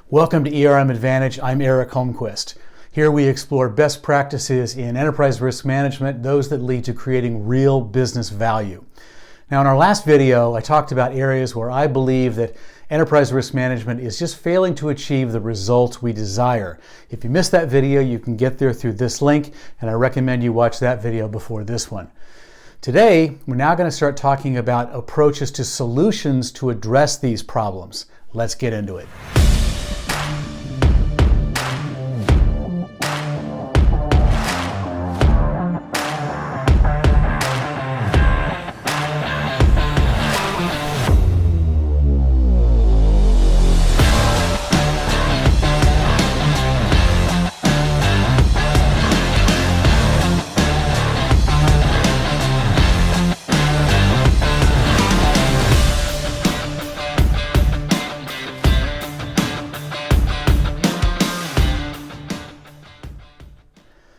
Welcome to ERM Advantage. I'm Eric Holmquist. Here we explore best practices in enterprise risk management, those that lead to creating real business value. Now, in our last video, I talked about areas where I believe that enterprise risk management is just failing to achieve the results we desire. If you missed that video, you can get there through this link, and I recommend you watch that video before this one. Today, we're now going to start talking about approaches to solutions to address these problems. Let's get into it.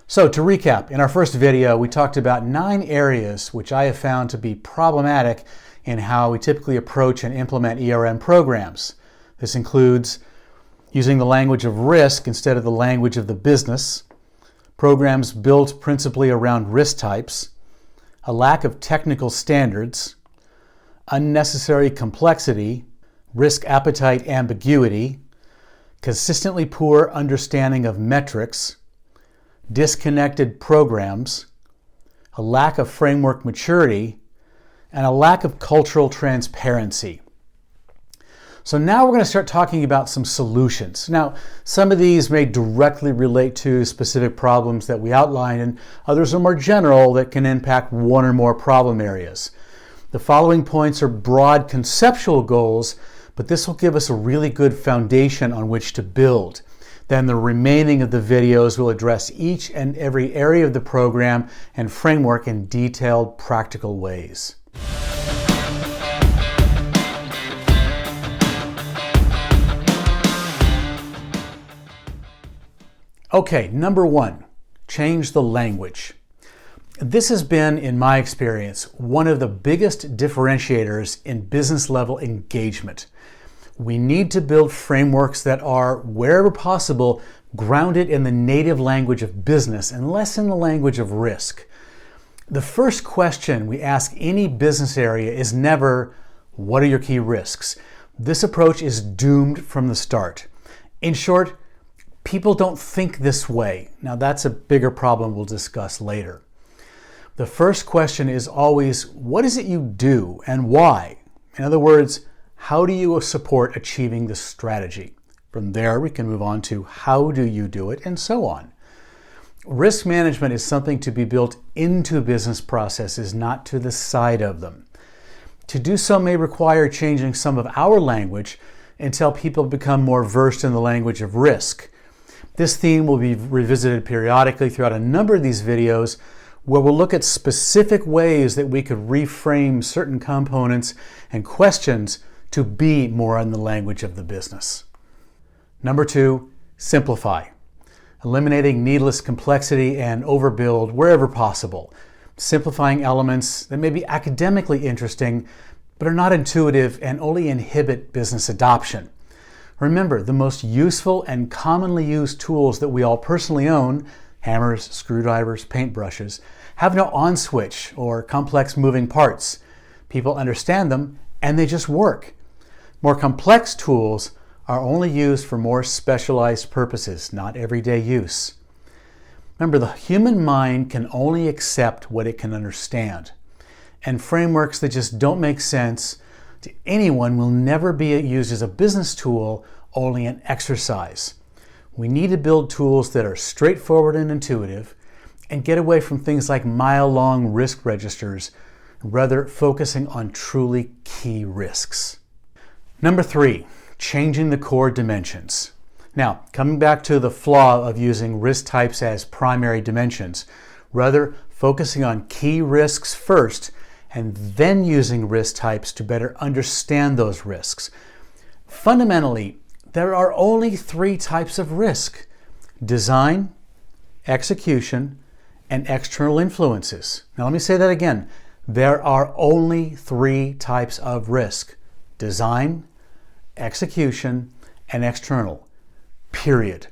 So to recap, in our first video, we talked about 9 areas which I have found to be problematic in how we typically approach and implement ERM programs. This includes using the language of risk instead of the language of the business, programs built principally around risk types, a lack of technical standards, unnecessary complexity, risk appetite ambiguity, consistently poor understanding of metrics, disconnected programs, a lack of framework maturity, and a lack of cultural transparency. So now we're going to start talking about some solutions. Now, some of these may directly relate to specific problems that we outlined, and others are more general that can impact one or more problem areas. The following points are broad conceptual goals, but this will give us a really good foundation on which to build. Then the remaining of the videos will address each and every area of the program and framework in detailed, practical ways. Okay, number 1, change the language. This has been, in my experience, one of the biggest differentiators in business level engagement. We need to build frameworks that are, wherever possible, grounded in the native language of business and less in the language of risk. The first question we ask any business area is never, what are your key risks? This approach is doomed from the start. In short, people don't think this way. Now, that's a bigger problem we'll discuss later. The first question is always, what is it you do and why? In other words, how do you support achieving the strategy? From there, we can move on to how do you do it, and so on. Risk management is something to be built into business processes, not to the side of them. To do so may require changing some of our language until people become more versed in the language of risk. This theme will be revisited periodically throughout a number of these videos, where we'll look at specific ways that we could reframe certain components and questions to be more in the language of the business. Number 2, simplify. Eliminating needless complexity and overbuild wherever possible. Simplifying elements that may be academically interesting, but are not intuitive and only inhibit business adoption. Remember, the most useful and commonly used tools that we all personally own, hammers, screwdrivers, paintbrushes, have no on switch or complex moving parts. People understand them and they just work. More complex tools are only used for more specialized purposes, not everyday use. Remember, the human mind can only accept what it can understand, and frameworks that just don't make sense to anyone will never be used as a business tool, only an exercise. We need to build tools that are straightforward and intuitive and get away from things like mile-long risk registers, rather focusing on truly key risks. Number 3, changing the core dimensions. Now, coming back to the flaw of using risk types as primary dimensions, rather focusing on key risks first and then using risk types to better understand those risks. Fundamentally, there are only 3 types of risk: design, execution, and external influences. Now let me say that again. There are only 3 types of risk: design, execution, and external. period.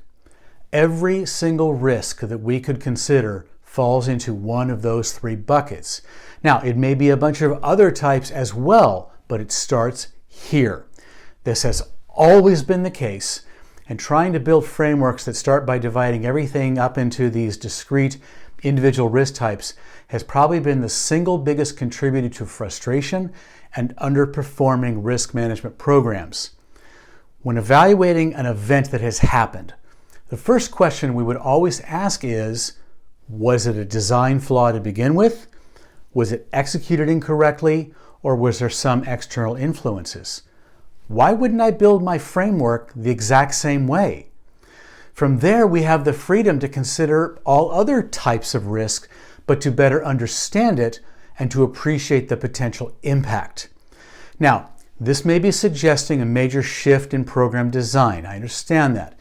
Every single risk that we could consider falls into one of those three buckets. Now, it may be a bunch of other types as well, but it starts here. This has always been the case, and trying to build frameworks that start by dividing everything up into these discrete individual risk types has probably been the single biggest contributor to frustration and underperforming risk management programs. When evaluating an event that has happened, the first question we would always ask is, was it a design flaw to begin with? Was it executed incorrectly? Or was there some external influences? Why wouldn't I build my framework the exact same way? From there, we have the freedom to consider all other types of risk, but to better understand it and to appreciate the potential impact. Now, this may be suggesting a major shift in program design. I understand that.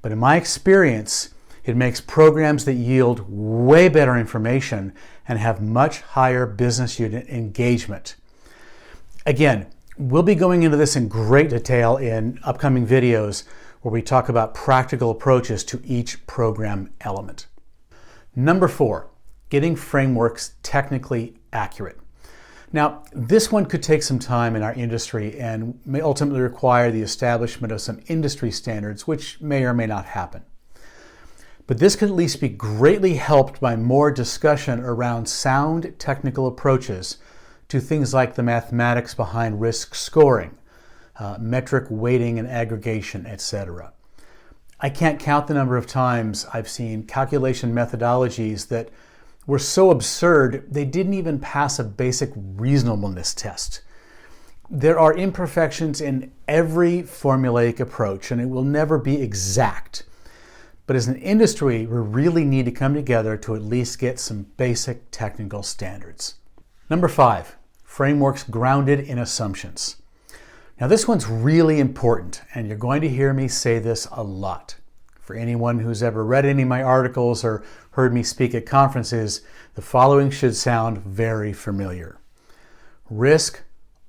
But in my experience, it makes programs that yield way better information and have much higher business unit engagement. Again, we'll be going into this in great detail in upcoming videos where we talk about practical approaches to each program element. Number 4, getting frameworks technically accurate. Now, this one could take some time in our industry and may ultimately require the establishment of some industry standards, which may or may not happen. But this could at least be greatly helped by more discussion around sound technical approaches to things like the mathematics behind risk scoring, metric weighting and aggregation, etc. I can't count the number of times I've seen calculation methodologies that were so absurd they didn't even pass a basic reasonableness test. There are imperfections in every formulaic approach, and it will never be exact. But as an industry, we really need to come together to at least get some basic technical standards. Number 5, frameworks grounded in assumptions. Now this one's really important, and you're going to hear me say this a lot. For anyone who's ever read any of my articles or heard me speak at conferences, the following should sound very familiar. Risk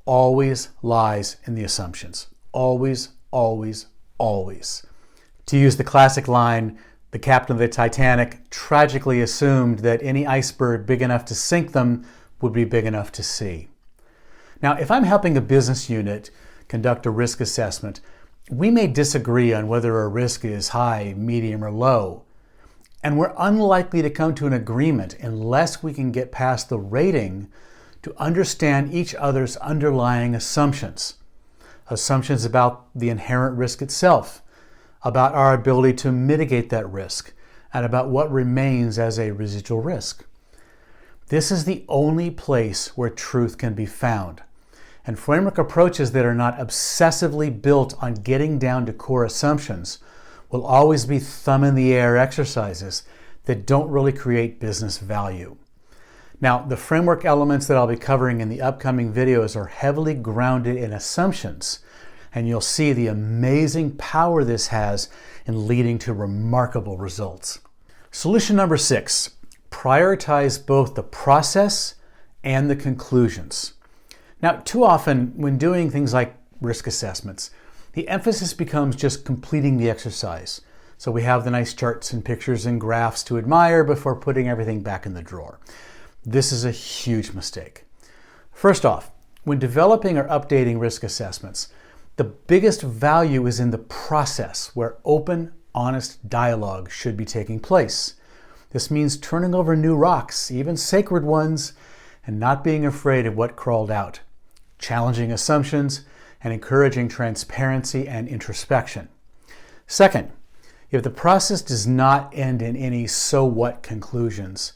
always lies in the assumptions. Always, always, always. To use the classic line, the captain of the Titanic tragically assumed that any iceberg big enough to sink them would be big enough to see. Now, if I'm helping a business unit conduct a risk assessment, we may disagree on whether a risk is high, medium, or low, and we're unlikely to come to an agreement unless we can get past the rating to understand each other's underlying assumptions. Assumptions about the inherent risk itself, about our ability to mitigate that risk, and about what remains as a residual risk. This is the only place where truth can be found. And framework approaches that are not obsessively built on getting down to core assumptions will always be thumb-in-the-air exercises that don't really create business value. Now, the framework elements that I'll be covering in the upcoming videos are heavily grounded in assumptions, and you'll see the amazing power this has in leading to remarkable results. Solution number 6, prioritize both the process and the conclusions. Now, too often when doing things like risk assessments, the emphasis becomes just completing the exercise. So we have the nice charts and pictures and graphs to admire before putting everything back in the drawer. This is a huge mistake. First off, when developing or updating risk assessments, the biggest value is in the process where open, honest dialogue should be taking place. This means turning over new rocks, even sacred ones, and not being afraid of what crawled out, challenging assumptions, and encouraging transparency and introspection. Second, if the process does not end in any so what conclusions,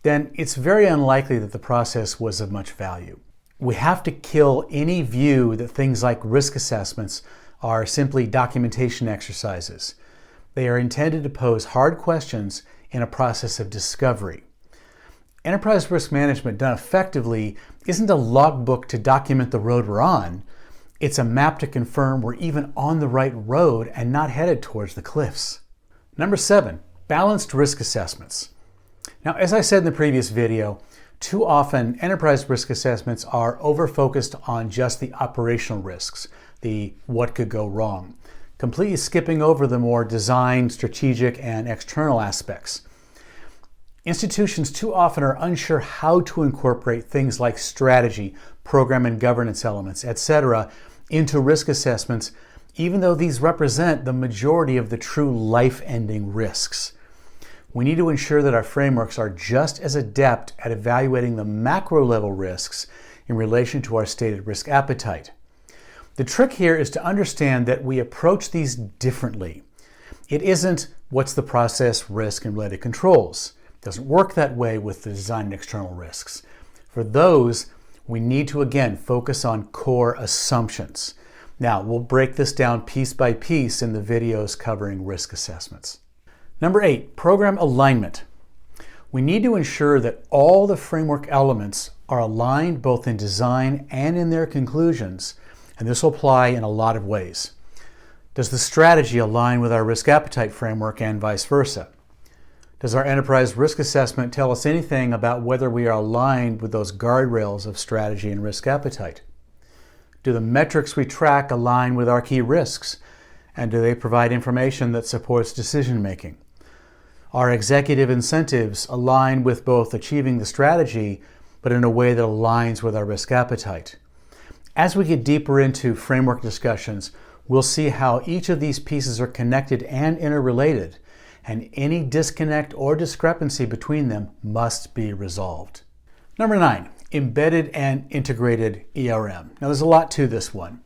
then it's very unlikely that the process was of much value. We have to kill any view that things like risk assessments are simply documentation exercises. They are intended to pose hard questions in a process of discovery. Enterprise risk management done effectively isn't a logbook to document the road we're on. It's a map to confirm we're even on the right road and not headed towards the cliffs. Number 7, balanced risk assessments. Now, as I said in the previous video, too often enterprise risk assessments are over-focused on just the operational risks, the what could go wrong. completely skipping over the more design, strategic, and external aspects. Institutions too often are unsure how to incorporate things like strategy, program and governance elements, etc., into risk assessments, even though these represent the majority of the true life-ending risks. We need to ensure that our frameworks are just as adept at evaluating the macro-level risks in relation to our stated risk appetite. The trick here is to understand that we approach these differently. It isn't what's the process, risk, and related controls. It doesn't work that way with the design and external risks. For those, we need to again focus on core assumptions. Now, we'll break this down piece by piece in the videos covering risk assessments. Number 8, program alignment. We need to ensure that all the framework elements are aligned both in design and in their conclusions, and this will apply in a lot of ways. Does the strategy align with our risk appetite framework and vice versa? Does our enterprise risk assessment tell us anything about whether we are aligned with those guardrails of strategy and risk appetite? Do the metrics we track align with our key risks? And do they provide information that supports decision making? Are executive incentives aligned with both achieving the strategy, but in a way that aligns with our risk appetite? As we get deeper into framework discussions, we'll see how each of these pieces are connected and interrelated, and any disconnect or discrepancy between them must be resolved. Number 9, embedded and integrated ERM. Now there's a lot to this one.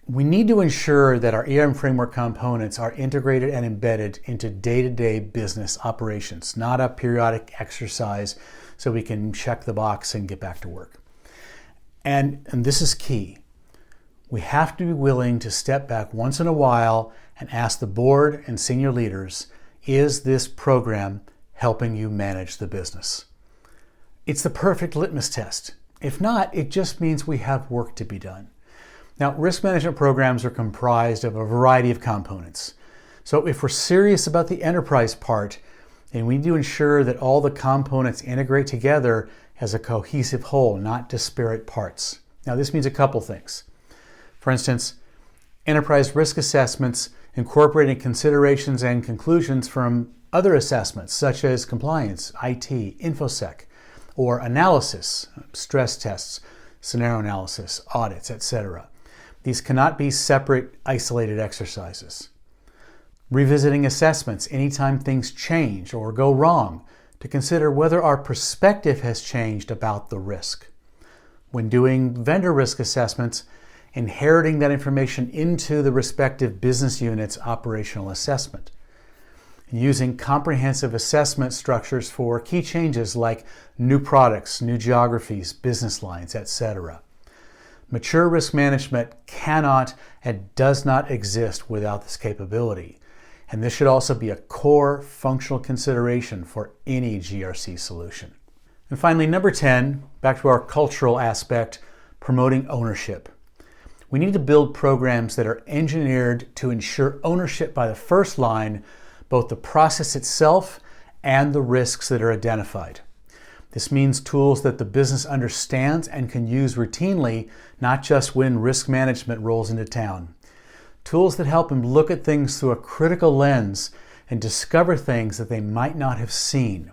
We need to ensure that our ERM framework components are integrated and embedded into day-to-day business operations, not a periodic exercise so we can check the box and get back to work. And this is key. We have to be willing to step back once in a while and ask the board and senior leaders, is this program helping you manage the business? It's the perfect litmus test. If not, it just means we have work to be done. Now, risk management programs are comprised of a variety of components. So if we're serious about the enterprise part, then we need to ensure that all the components integrate together as a cohesive whole, not disparate parts. Now, this means a couple things. For instance, enterprise risk assessments incorporating considerations and conclusions from other assessments, such as compliance, IT, InfoSec, or analysis, stress tests, scenario analysis, audits, etc. These cannot be separate, isolated exercises. Revisiting assessments anytime things change or go wrong to consider whether our perspective has changed about the risk. When doing vendor risk assessments, inheriting that information into the respective business unit's operational assessment. Using comprehensive assessment structures for key changes like new products, new geographies, business lines, etc. Mature risk management cannot and does not exist without this capability. And this should also be a core functional consideration for any GRC solution. And finally, number 10, back to our cultural aspect, promoting ownership. We need to build programs that are engineered to ensure ownership by the first line, both the process itself and the risks that are identified. This means tools that the business understands and can use routinely, not just when risk management rolls into town. Tools that help them look at things through a critical lens and discover things that they might not have seen.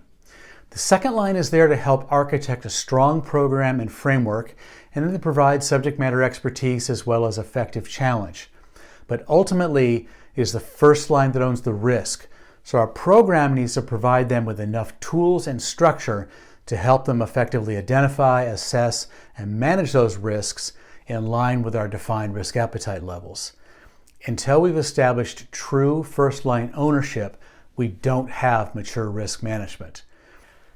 The second line is there to help architect a strong program and framework, and then to provide subject matter expertise as well as effective challenge. But ultimately, it is the first line that owns the risk. So our program needs to provide them with enough tools and structure to help them effectively identify, assess, and manage those risks in line with our defined risk appetite levels. Until we've established true first-line ownership, we don't have mature risk management.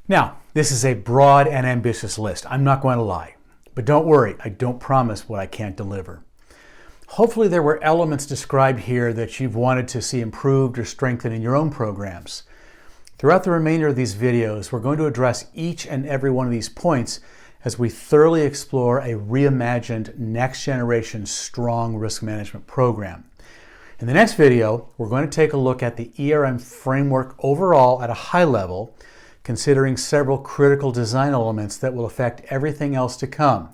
Now, this is a broad and ambitious list. I'm not going to lie. But don't worry, I don't promise what I can't deliver. Hopefully there were elements described here that you've wanted to see improved or strengthened in your own programs. Throughout the remainder of these videos, we're going to address each and every one of these points as we thoroughly explore a reimagined next-generation strong risk management program. In the next video, we're going to take a look at the ERM framework overall at a high level, considering several critical design elements that will affect everything else to come.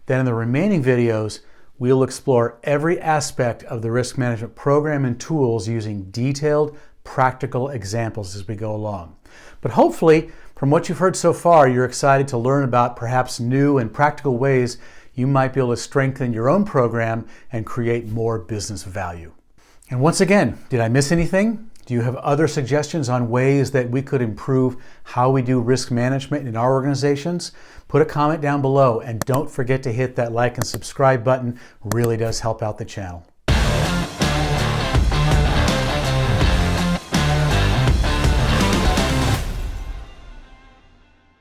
Then in the remaining videos, we'll explore every aspect of the risk management program and tools using detailed, practical examples as we go along. But hopefully, from what you've heard so far, you're excited to learn about perhaps new and practical ways you might be able to strengthen your own program and create more business value. And once again, did I miss anything? Do you have other suggestions on ways that we could improve how we do risk management in our organizations? Put a comment down below, and don't forget to hit that like and subscribe button. It really does help out the channel.